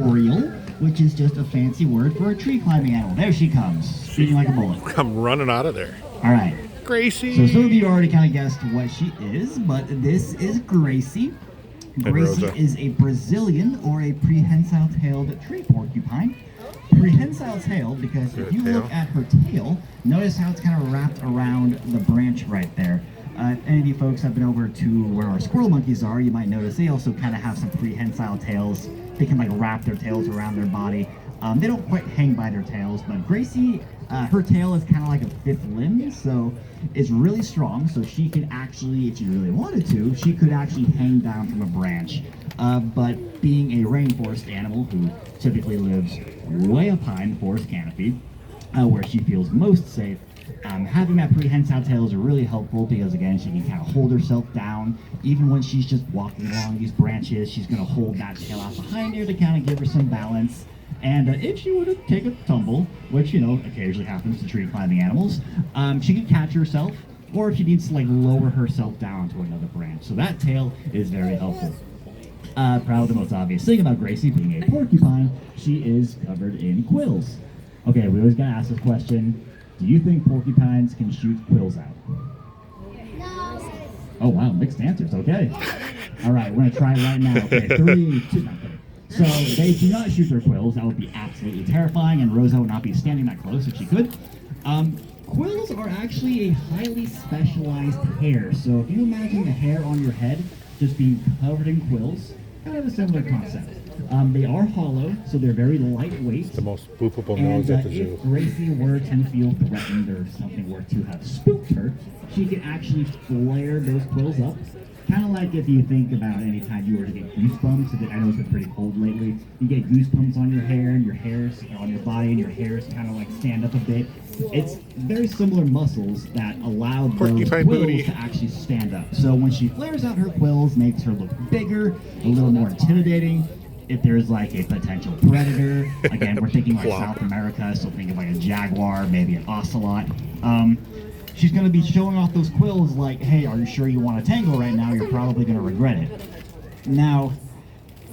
Oriole, which is just a fancy word for a tree climbing animal. There she comes, speeding like a bullet. I'm running out of there. All right. Gracie. So some of you already kind of guessed what she is, but this is Gracie. Gracie is a Brazilian or a prehensile-tailed tree porcupine. Prehensile-tailed because if you look at her tail, notice how it's kind of wrapped around the branch right there. If any of you folks have been over to where our squirrel monkeys are, you might notice they also kind of have some prehensile tails. They can like wrap their tails around their body. They don't quite hang by their tails, but Gracie, her tail is kind of like a fifth limb, so it's really strong. So she could actually, if she really wanted to, she could actually hang down from a branch. But being a rainforest animal who typically lives way up high in the forest canopy, where she feels most safe, having that prehensile tail is really helpful because, again, she can kind of hold herself down. Even when she's just walking along these branches, she's going to hold that tail out behind her to kind of give her some balance. And if she were to take a tumble, which, you know, occasionally happens to tree climbing animals, she can catch herself, or if she needs to, like, lower herself down to another branch. So that tail is very helpful. Probably the most obvious thing about Gracie being a porcupine, she is covered in quills. Okay, we always got to ask this question. Do you think porcupines can shoot quills out? No. Oh, wow, mixed answers. Okay. All right, we're going to try it right now. Okay, 3, 2, no, okay. So they do not shoot their quills. That would be absolutely terrifying, and Rosa would not be standing that close if she could. Quills are actually a highly specialized hair. So if you imagine the hair on your head just being covered in quills, kind of a similar concept. They are hollow, so they're very lightweight. It's the most boopable nose at the zoo. If Gracie were to feel threatened or something were to have spooked her, she could actually flare those quills up. Kind of like if you think about any time you were to get goosebumps. I know it's been pretty cold lately. You get goosebumps on your hair, and your hairs on your body, and your hairs kind of like stand up a bit. It's very similar muscles that allow those quills to actually stand up. So when she flares out her quills, makes her look bigger, a little more intimidating. If there's like a potential predator, again, we're thinking like South America, so think of like a jaguar, maybe an ocelot. She's going to be showing off those quills like, hey, are you sure you want to tangle right now? You're probably going to regret it. Now,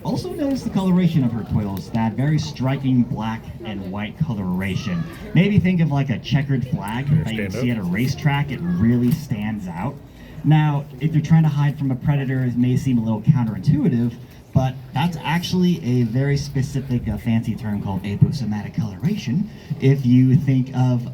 also notice the coloration of her quills, that very striking black and white coloration. Maybe think of like a checkered flag that you see at a racetrack. It really stands out. Now, if you're trying to hide from a predator, it may seem a little counterintuitive, but that's actually a very specific fancy term called aposematic coloration. If you think of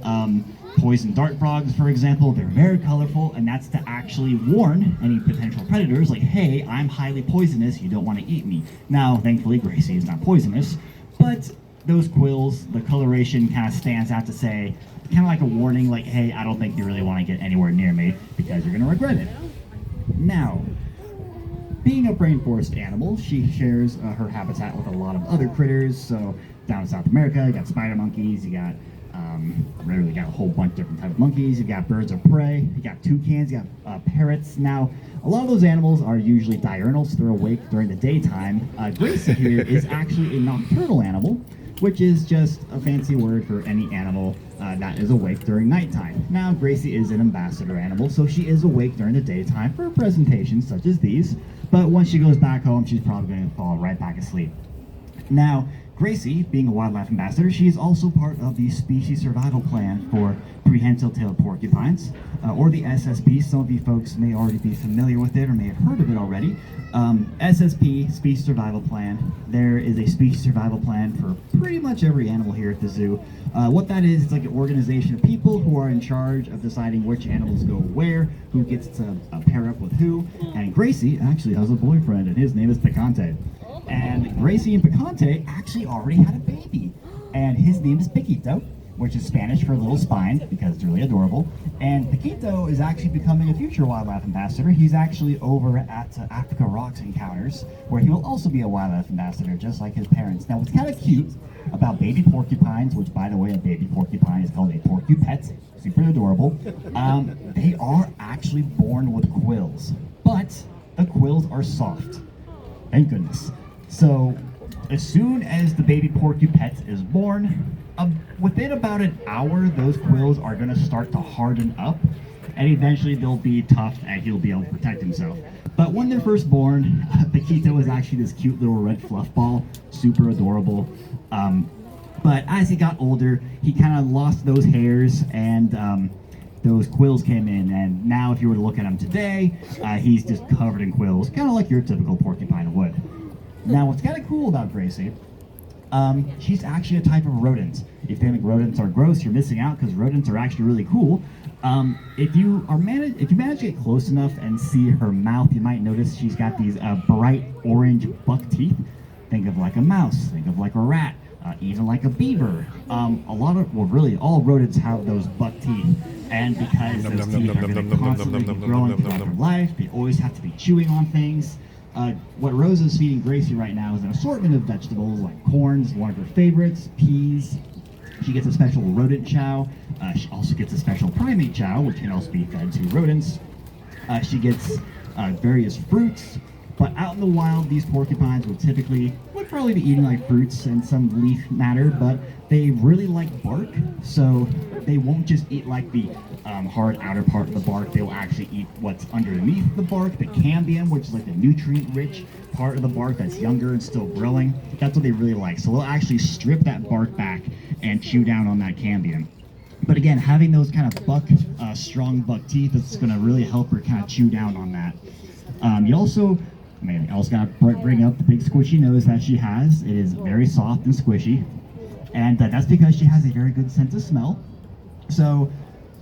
poison dart frogs, for example, they're very colorful, and that's to actually warn any potential predators, like, hey, I'm highly poisonous, you don't want to eat me. Now, thankfully, Gracie is not poisonous, but those quills, the coloration kind of stands out to say, kind of like a warning, like, hey, I don't think you really want to get anywhere near me because you're going to regret it. Now, being a rainforest animal, she shares her habitat with a lot of other critters. So down in South America, you got spider monkeys, you got you got a whole bunch of different types of monkeys, you got birds of prey, you got toucans, you got parrots. Now, a lot of those animals are usually diurnal, so they're awake during the daytime. Gracie here is actually a nocturnal animal, which is just a fancy word for any animal that is awake during nighttime. Now, Gracie is an ambassador animal, so she is awake during the daytime for presentations such as these, but once she goes back home, she's probably going to fall right back asleep. Now, Gracie, being a wildlife ambassador, she is also part of the species survival plan for prehensile-tailed porcupines, or the SSP. Some of you folks may already be familiar with it or may have heard of it already. SSP, Species Survival Plan. There is a species survival plan for pretty much every animal here at the zoo. What that is, it's like an organization of people who are in charge of deciding which animals go where, who gets to pair up with who, and Gracie actually has a boyfriend, and his name is Picante. And Gracie and Picante actually already had a baby, and his name is Piquito, which is Spanish for little spine, because it's really adorable. And Piquito is actually becoming a future wildlife ambassador. He's actually over at Africa Rocks Encounters, where he will also be a wildlife ambassador, just like his parents. Now, what's kind of cute about baby porcupines, which, by the way, a baby porcupine is called a porcupet, super adorable, they are actually born with quills, but the quills are soft. Thank goodness. So, as soon as the baby porcupet is born, within about an hour, those quills are going to start to harden up, and eventually they'll be tough and he'll be able to protect himself. But when they're first born, Paquito is actually this cute little red fluff ball, super adorable. But as he got older, he kind of lost those hairs and those quills came in, and now if you were to look at him today, he's just covered in quills, kind of like your typical porcupine would. Now, what's kind of cool about Gracie, she's actually a type of rodent. If you think rodents are gross, you're missing out because rodents are actually really cool. If you manage to get close enough and see her mouth, you might notice she's got these bright orange buck teeth. Think of like a mouse, think of like a rat, even like a beaver. Really all rodents have those buck teeth. And because those teeth are going to constantly be growing throughout their life, they always have to be chewing on things. What Rosa is feeding Gracie right now is an assortment of vegetables like corns, one of her favorites, peas. She gets a special rodent chow. She also gets a special primate chow, which can also be fed to rodents. She gets various fruits. But out in the wild, these porcupines would probably be eating like fruits and some leaf matter, but they really like bark, so they won't just eat like the hard outer part of the bark. They will actually eat what's underneath the bark, the cambium, which is like the nutrient-rich part of the bark that's younger and still growing. That's what they really like. So they'll actually strip that bark back and chew down on that cambium. But again, having those kind of strong buck teeth, is going to really help her kind of chew down on that. I also got to bring up the big squishy nose that she has. It is very soft and squishy, and that's because she has a very good sense of smell. So,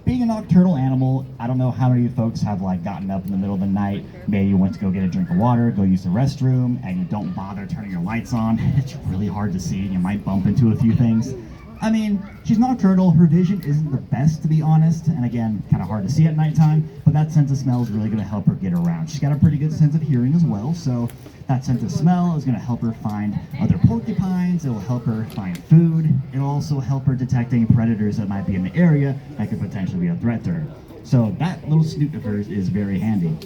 being a nocturnal animal, I don't know how many folks have like gotten up in the middle of the night, maybe you went to go get a drink of water, go use the restroom, and you don't bother turning your lights on. It's really hard to see, and you might bump into a few things. I mean, she's nocturnal, her vision isn't the best, to be honest, and again, kind of hard to see at nighttime, but that sense of smell is really going to help her get around. She's got a pretty good sense of hearing as well, so that sense of smell is going to help her find other porcupines, it will help her find food, it'll also help her detecting predators that might be in the area that could potentially be a threat to her. So that little snoot of hers is very handy.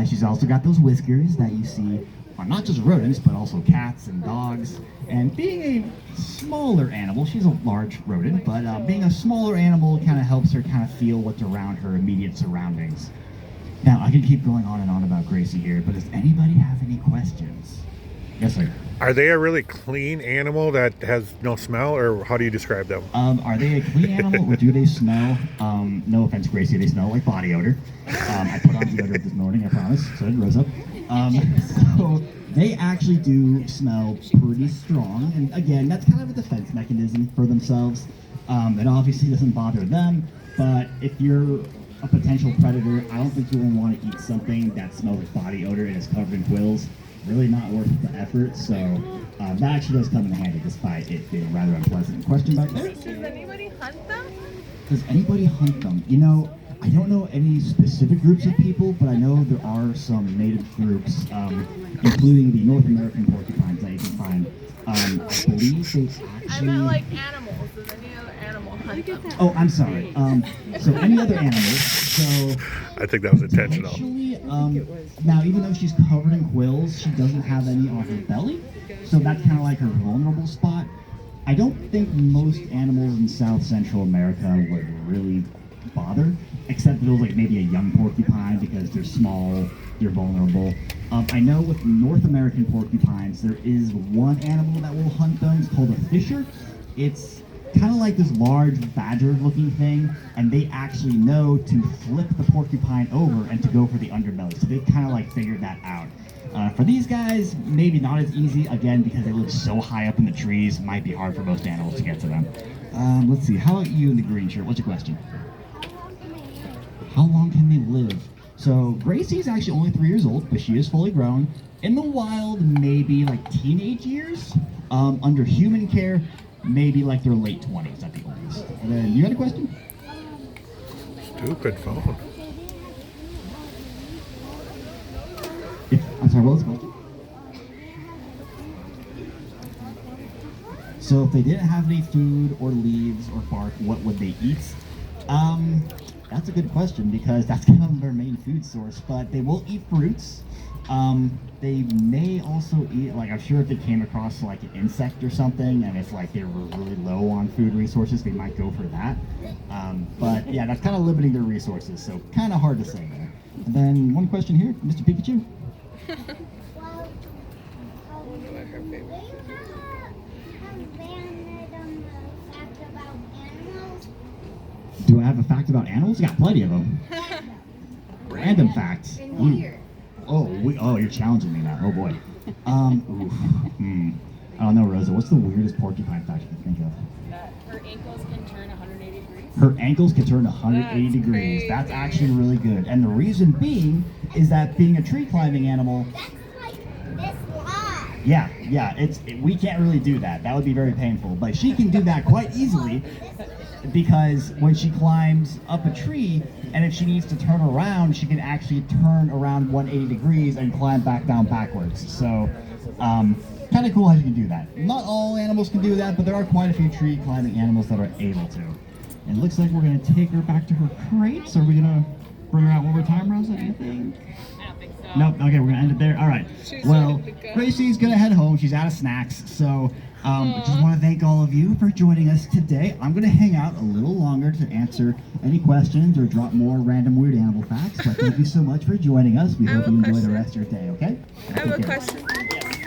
She's also got those whiskers that you see on not just rodents, but also cats and dogs. And being a smaller animal, she's a large rodent, but being a smaller animal kind of helps her kind of feel what's around her immediate surroundings. Now, I can keep going on and on about Gracie here, but does anybody have any questions? Yes, sir. Are they a really clean animal that has no smell, or how do you describe them? Are they a clean animal, or do they smell? No offense, Gracie, they smell like body odor. I put on deodorant this morning, I promise, so did Rosa. So they actually do smell pretty strong, and again, that's kind of a defense mechanism for themselves. It obviously doesn't bother them, but if you're a potential predator, I don't think you will want to eat something that smells like body odor and is covered in quills. Really not worth the effort, so that actually does come in handy despite it being rather unpleasant. Question back there? Does anybody hunt them? Does anybody hunt them? You know, I don't know any specific groups of people, but I know there are some native groups, including the North American porcupines that you can find. I believe they actually... I meant like animals. Does any other animal hunt them? Oh, I'm sorry. So any other animals, so... I think that was intentional. Actually, now even though she's covered in quills, she doesn't have any on her belly, so that's kind of like her vulnerable spot. I don't think most animals in South Central America would really bother, except if it was like maybe a young porcupine because they're small, they're vulnerable. I know with North American porcupines, there is one animal that will hunt them. It's called a fisher. It's kind of like this large badger-looking thing, and they actually know to flip the porcupine over and to go for the underbelly. So they've kind of like figured that out. For these guys, maybe not as easy, again, because they live so high up in the trees, might be hard for most animals to get to them. Let's see, how about you in the green shirt? What's your question? How long can they live? So Gracie's actually only 3 years old, but she is fully grown. In the wild, maybe like teenage years. Under human care, maybe like their late 20s at the oldest. And then, you got a question? Stupid phone. I'm sorry, what was the question? So if they didn't have any food or leaves or bark, what would they eat? That's a good question because that's kind of their main food source, but they will eat fruits. They may also eat, like I'm sure if they came across like an insect or something, and if like they were really low on food resources, they might go for that. But yeah, that's kind of limiting their resources, so kind of hard to say there. And then one question here, Mr. Pikachu. Well, What her favorite? fact about animals. Do I have a fact about animals? I got plenty of them. Random facts. Ooh. Oh, you're challenging me now. Oh boy. I don't know, Rosa. What's the weirdest porcupine fact you can think of? Her ankles can turn 180 degrees. Her ankles can turn 180 That's degrees. crazy. That's actually really good. And the reason being is that being a tree climbing animal, That's like this long. yeah, we can't really do that. That would be very painful. But she can do that quite easily because when she climbs up a tree, and if she needs to turn around, she can actually turn around 180 degrees and climb back down backwards. So, kind of cool how you can do that. Not all animals can do that, but there are quite a few tree climbing animals that are able to. And it looks like we're going to take her back to her crates. Are we going to bring her out one more time, Rosa, do you think? I don't think so. Nope. Okay, we're gonna end it there. All right. She's Well, ready to go. Gracie's gonna head home. She's out of snacks. So, I just want to thank all of you for joining us today. I'm gonna hang out a little longer to answer any questions or drop more random weird animal facts. But thank you so much for joining us. We I hope have you a enjoy the question. rest of your day. Okay? I have a Take care. question.